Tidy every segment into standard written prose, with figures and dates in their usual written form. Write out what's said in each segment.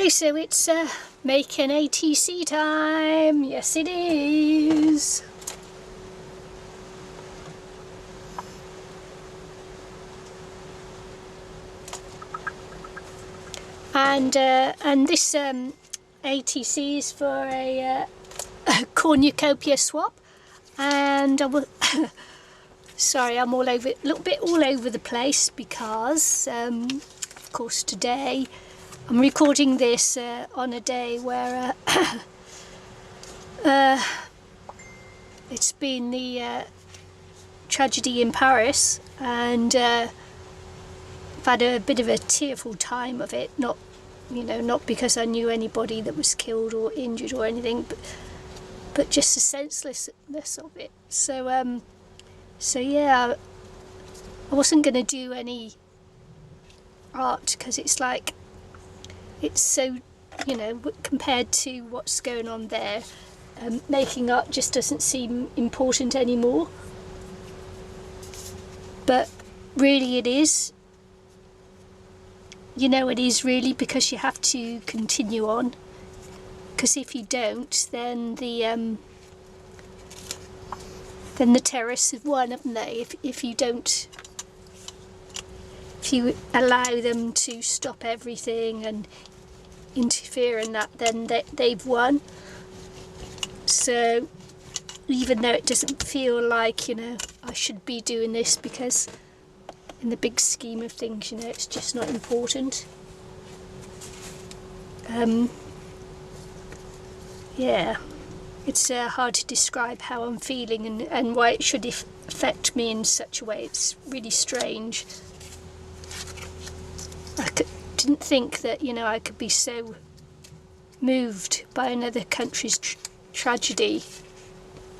Okay, so it's making ATC time. Yes, it is. And this ATC is for a Cornucopia swap, and I will. Sorry, I'm all over, a little bit all over the place because, of course, today I'm recording this on a day where it's been the tragedy in Paris, and I've had a bit of a tearful time of it. Not, you know, not because I knew anybody that was killed or injured or anything, but just the senselessness of it. So yeah, I wasn't going to do any art because it's like, it's so, you know, compared to what's going on there, making art just doesn't seem important anymore. But really it is. You know, it is really, because you have to continue on. Because if you don't, then the terrorists have won, haven't they? If you don't, if you allow them to stop everything and interfere in that, then they've won. So even though it doesn't feel like, you know, I should be doing this, because in the big scheme of things, you know, it's just not important. Yeah, it's hard to describe how I'm feeling and why it should affect me in such a way. It's really strange. I didn't think that, you know, I could be so moved by another country's tragedy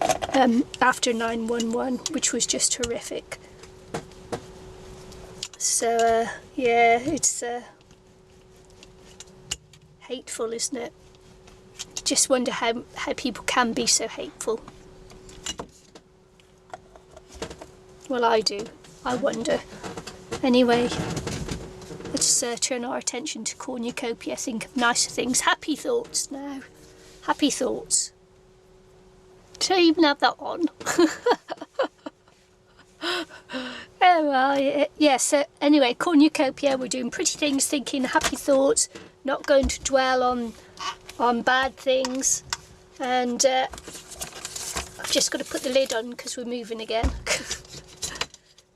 after 9/11, which was just horrific. So yeah, it's hateful, isn't it? Just wonder how people can be so hateful. Well, I do. I wonder. Anyway, let's turn our attention to Cornucopia. Think of nicer things. Happy thoughts now. Happy thoughts. Do I even have that on? Oh well, yeah, so anyway, Cornucopia, we're doing pretty things, thinking happy thoughts, not going to dwell on bad things. And I've just got to put the lid on because we're moving again.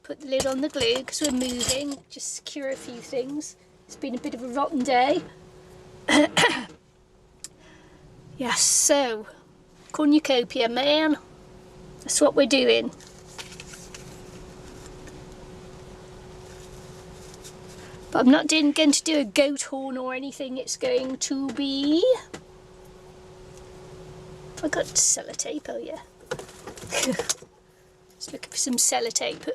Put the lid on the glue because we're moving, just secure a few things. It's been a bit of a rotten day. Yes, so Cornucopia, man, that's what we're doing. But I'm not going to do a goat horn or anything. It's going to be... I got sellotape, oh yeah. Just looking for some sellotape.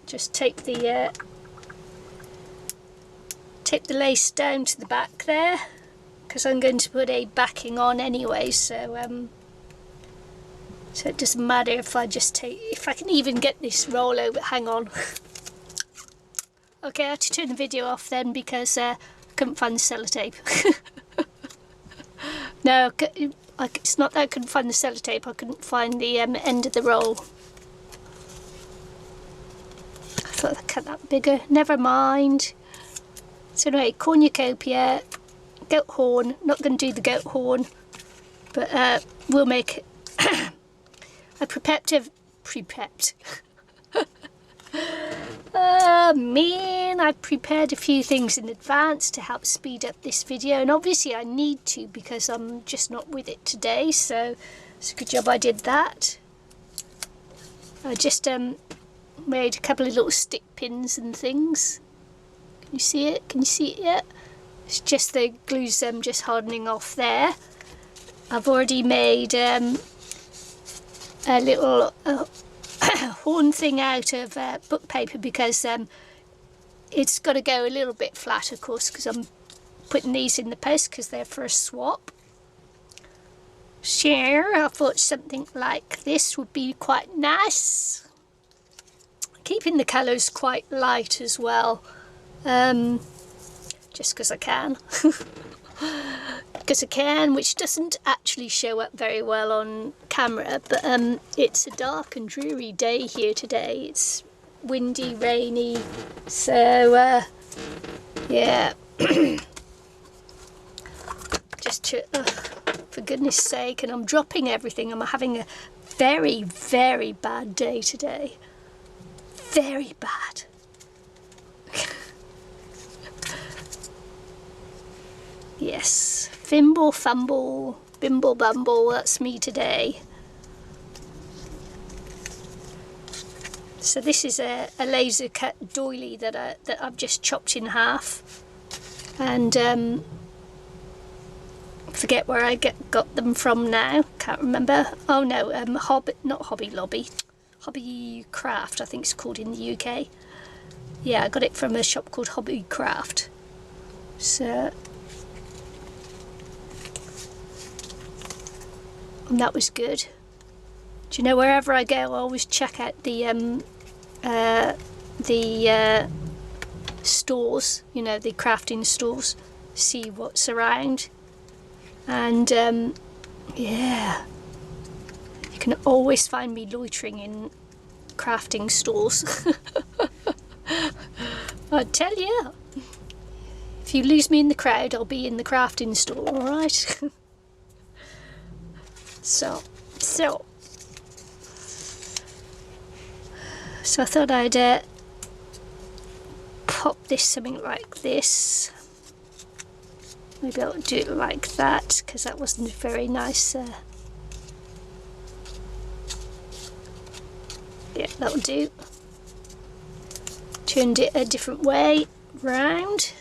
Just tape the lace down to the back there, because I'm going to put a backing on anyway, so it doesn't matter if I just if I can even get this roll over. Hang on. Okay, I had to turn the video off then because I couldn't find the sellotape. No, it's not that I couldn't find the sellotape, I couldn't find the end of the roll. I thought I'd cut that bigger. Never mind. So anyway, Cornucopia, goat horn. Not going to do the goat horn, but we'll make it. I prepped. Man, I've prepared a few things in advance to help speed up this video, and obviously I need to because I'm just not with it today, so it's a good job I did that. I just made a couple of little stick pins and things. Can you see it? Can you see it yet? It's just the glue's just hardening off there. I've already made a little horn thing out of book paper because it's got to go a little bit flat, of course, because I'm putting these in the post because they're for a swap. So I thought something like this would be quite nice. Keeping the colours quite light as well, just because I can. quick as I can, which doesn't actually show up very well on camera, but it's a dark and dreary day here today. It's windy, rainy, so yeah. Just to, for goodness sake, and I'm dropping everything. I'm having a very, very bad day today. Very bad. Yes, fimble, fumble, bimble, bumble, that's me today. So this is a laser cut doily that I've just chopped in half, and forget where I got them from now, can't remember. Oh no, not Hobby Lobby, Hobby Craft I think it's called in the UK. Yeah, I got it from a shop called Hobby Craft. So, and that was good. Do you know, wherever I go I always check out the stores, you know, the crafting stores, see what's around. And yeah, you can always find me loitering in crafting stores. I tell you, if you lose me in the crowd, I'll be in the crafting store, alright? So I thought I'd pop this something like this. Maybe I'll do it like that, because that wasn't very nice. Yeah, that'll do. Turned it a different way round.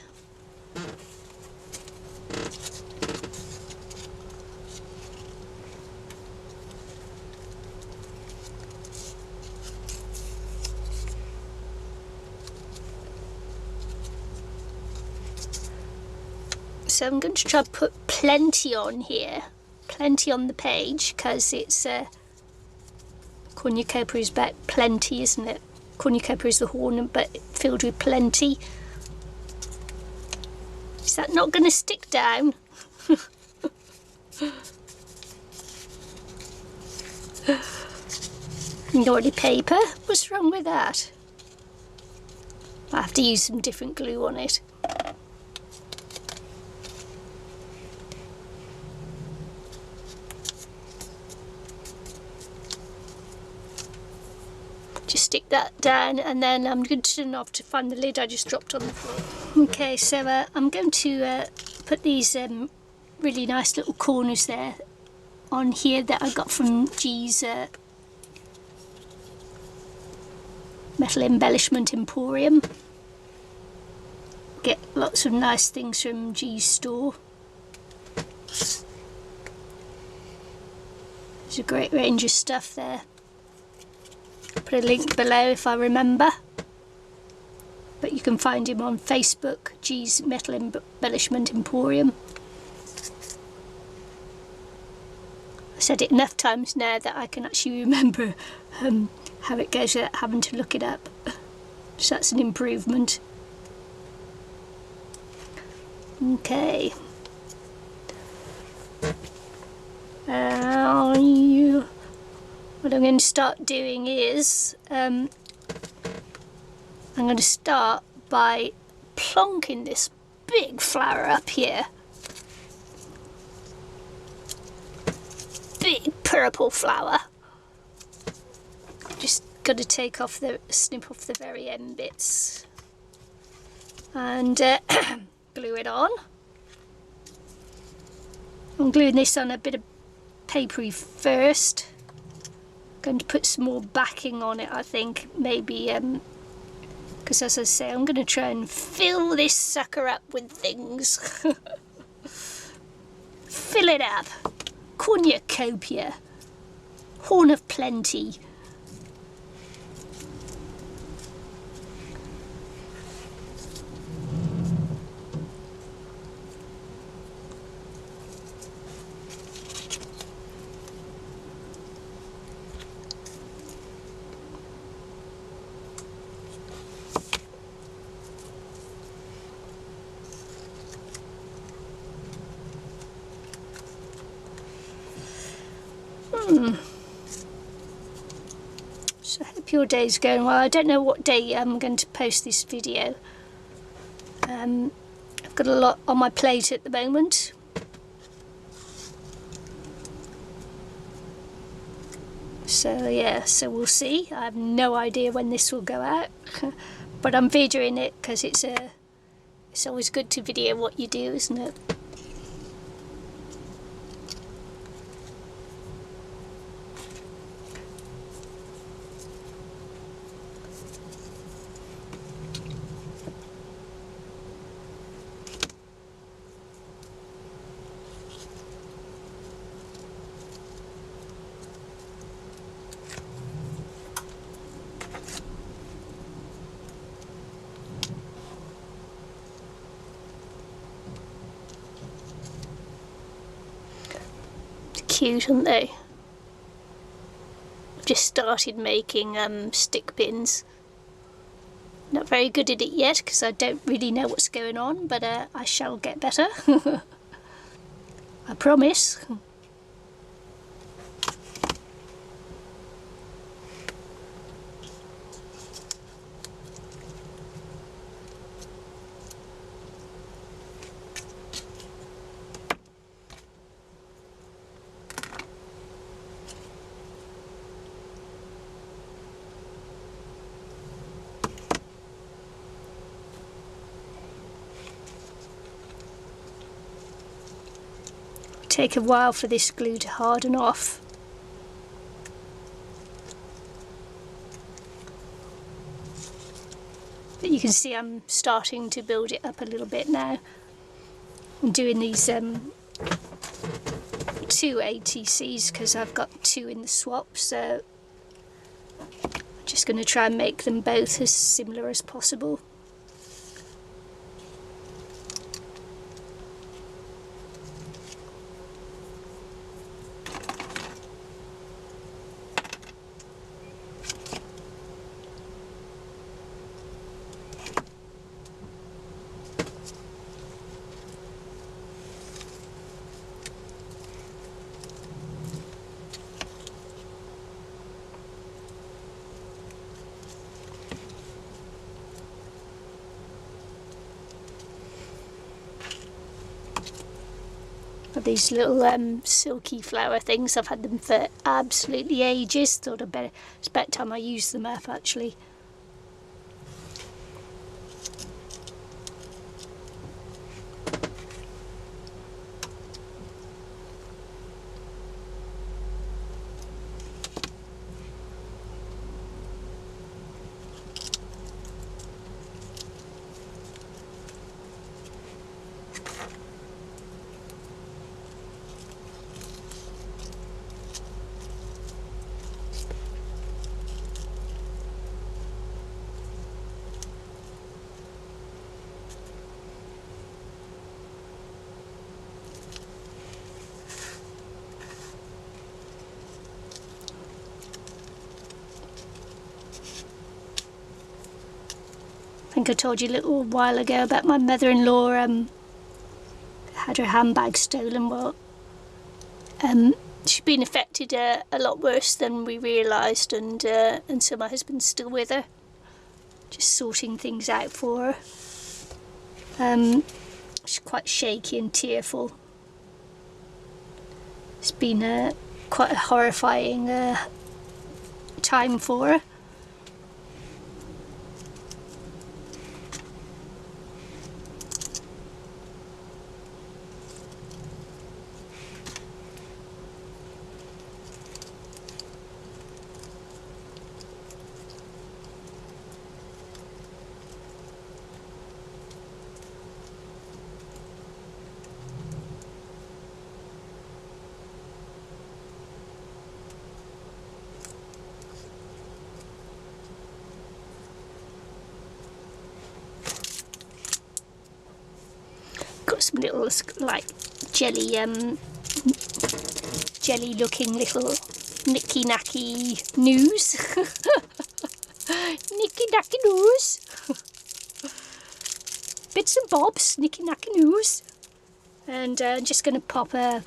So I'm going to try to put plenty on here, plenty on the page, because it's Cornucopia is about plenty, isn't it? Cornucopia is the horn, but filled with plenty. Is that not going to stick down? Naughty paper? What's wrong with that? I have to use some different glue on it. Just stick that down, and then I'm going to turn off to find the lid I just dropped on the floor. Okay, so I'm going to put these really nice little corners there on here that I got from G's Metal Embellishment Emporium. Get lots of nice things from G's store. There's a great range of stuff there. Put a link below if I remember, but you can find him on Facebook, G's Metal Embellishment Emporium. I said it enough times now that I can actually remember how it goes without having to look it up, so that's an improvement. Okay. What I'm going to start doing is I'm going to start by plonking this big flower up here. Big purple flower. Just got to take off snip off the very end bits and glue it on. I'm gluing this on a bit of papery first. Going to put some more backing on it, I think, maybe, because as I say, I'm going to try and fill this sucker up with things. Fill it up. Cornucopia. Horn of plenty. So I hope your day's going well. I don't know what day I'm going to post this video. I've got a lot on my plate at the moment. So yeah, so we'll see. I have no idea when this will go out, but I'm videoing it because it's always good to video what you do, isn't it? Cute, aren't they? I've just started making stick pins. Not very good at it yet because I don't really know what's going on, but I shall get better. I promise. Take a while for this glue to harden off. But you can see I'm starting to build it up a little bit now. I'm doing these 2 ATCs because I've got 2 in the swap, so I'm just going to try and make them both as similar as possible. These little silky flower things, I've had them for absolutely ages. Thought it's about time I use them up actually. I think I told you a little while ago about my mother-in-law had her handbag stolen. Well, she's been affected a lot worse than we realised, and so my husband's still with her, just sorting things out for her. She's quite shaky and tearful. It's been quite a horrifying time for her. Got some little like jelly looking little nicky nacky news. Nicky nacky news. Bits and bobs, nicky nacky news. And I'm just going to pop a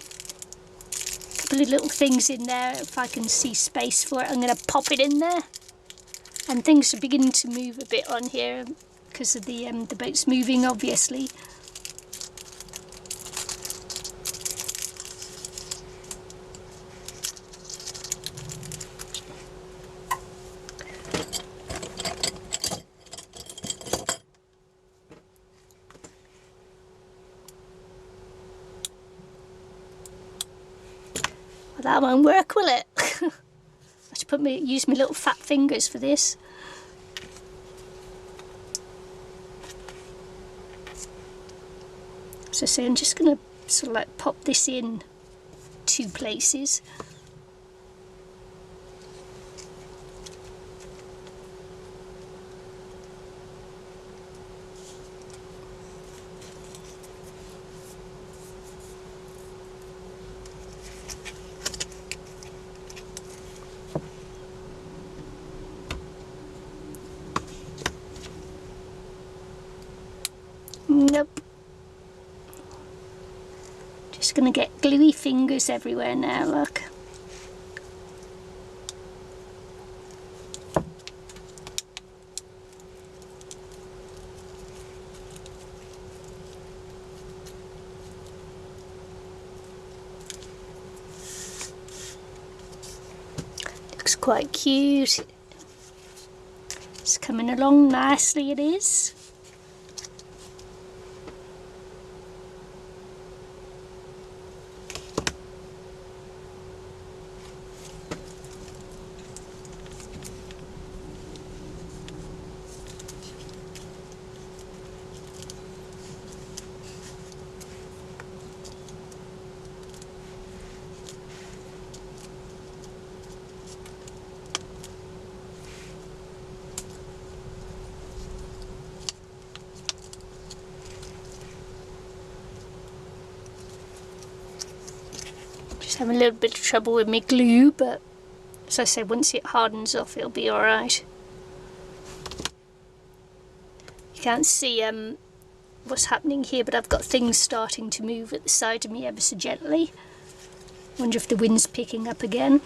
couple of little things in there. If I can see space for it, I'm going to pop it in there. And things are beginning to move a bit on here because of the boat's moving, obviously. Well, that won't work, will it? I have to use my little fat fingers for this. So say I'm just going to sort of like pop this in 2 places. Nope. Just gonna get gluey fingers everywhere now, look. Looks quite cute. It's coming along nicely, it is. Having a little bit of trouble with my glue, but as I say, once it hardens off it'll be alright. You can't see what's happening here, but I've got things starting to move at the side of me ever so gently. Wonder if the wind's picking up again.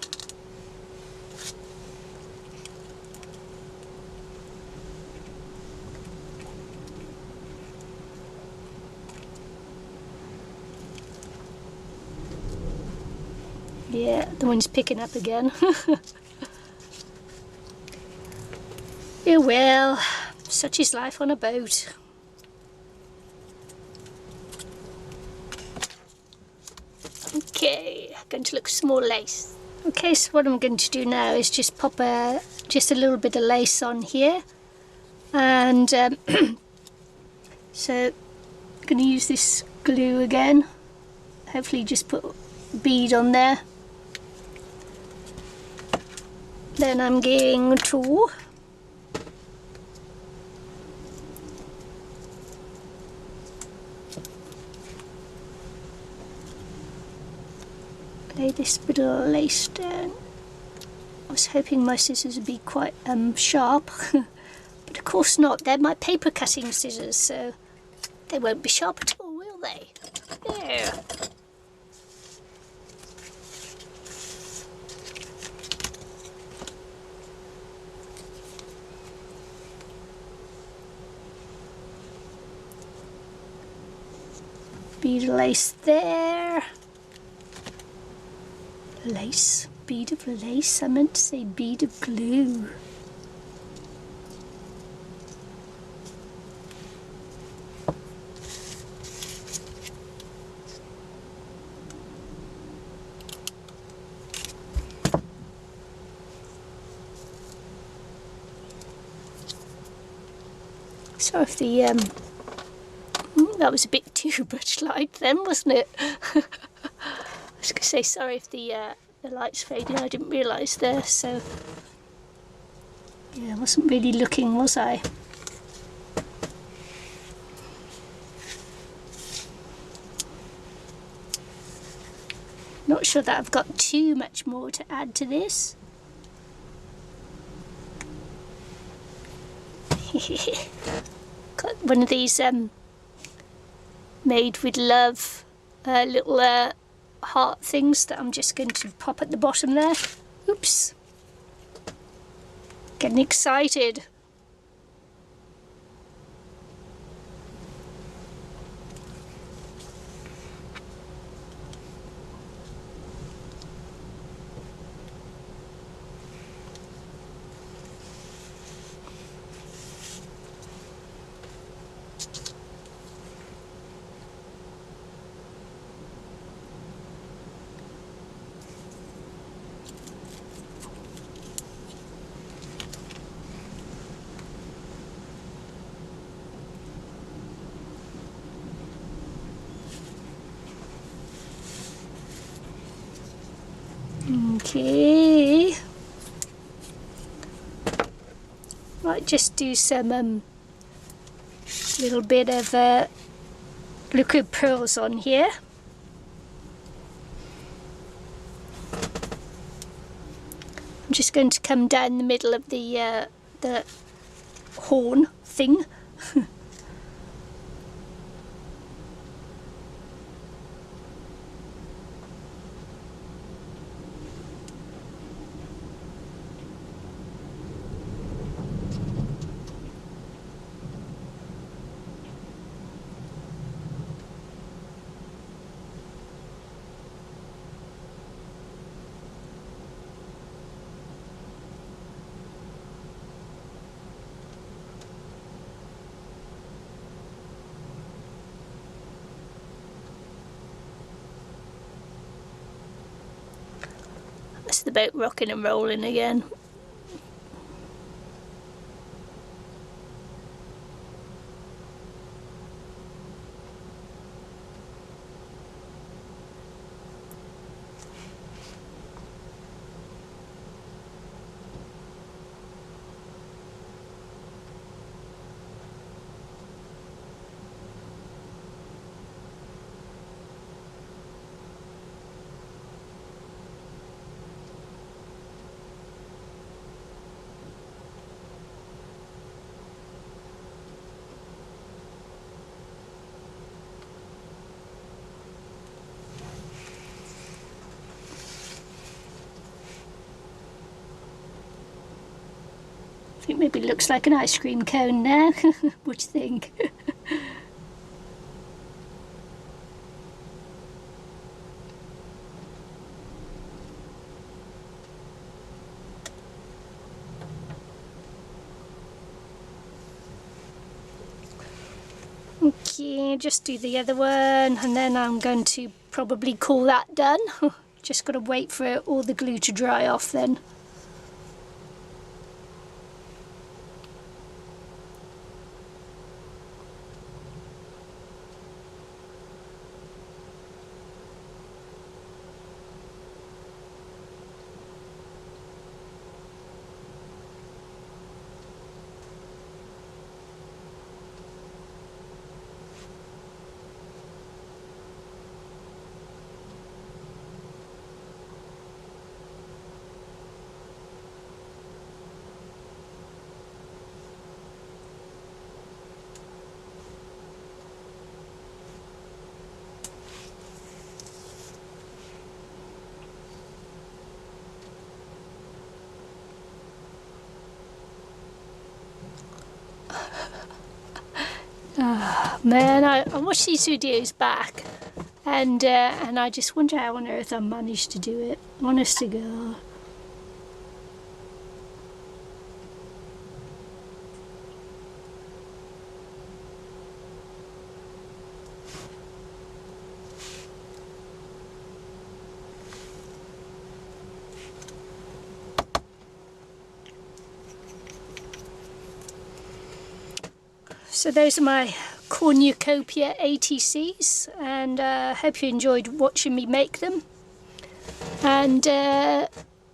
Yeah, the wind's picking up again. Yeah, well, such is life on a boat. Okay, going to look for some more lace. Okay, so what I'm going to do now is just pop just a little bit of lace on here, and so I'm going to use this glue again. Hopefully just put a bead on there. Then I'm going to lay this bit of lace down. I was hoping my scissors would be quite sharp, but of course not. They're my paper cutting scissors, so they won't be sharp at all, will they? There. Bead of lace there. Lace, bead of lace, I meant to say bead of glue. Sorry if the that was a bit too much light then, wasn't it? I was going to say sorry if the light's fading. I didn't realise there, so yeah, I wasn't really looking, was I? Not sure that I've got too much more to add to this. Got one of these made with love little heart things that I'm just going to pop at the bottom there. Oops. Getting excited. Okay. Might just do some little bit of liquid pearls on here. I'm just going to come down the middle of the horn thing. That's the boat rocking and rolling again. I think maybe it looks like an ice cream cone now. What do you think? Okay, just do the other one and then I'm going to probably call that done. Just got to wait for all the glue to dry off then. Oh, man, I watch these videos back and I just wonder how on earth I managed to do it, honest to God. So those are my Cornucopia ATCs, and I hope you enjoyed watching me make them. And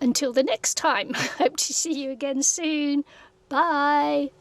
until the next time, hope to see you again soon. Bye.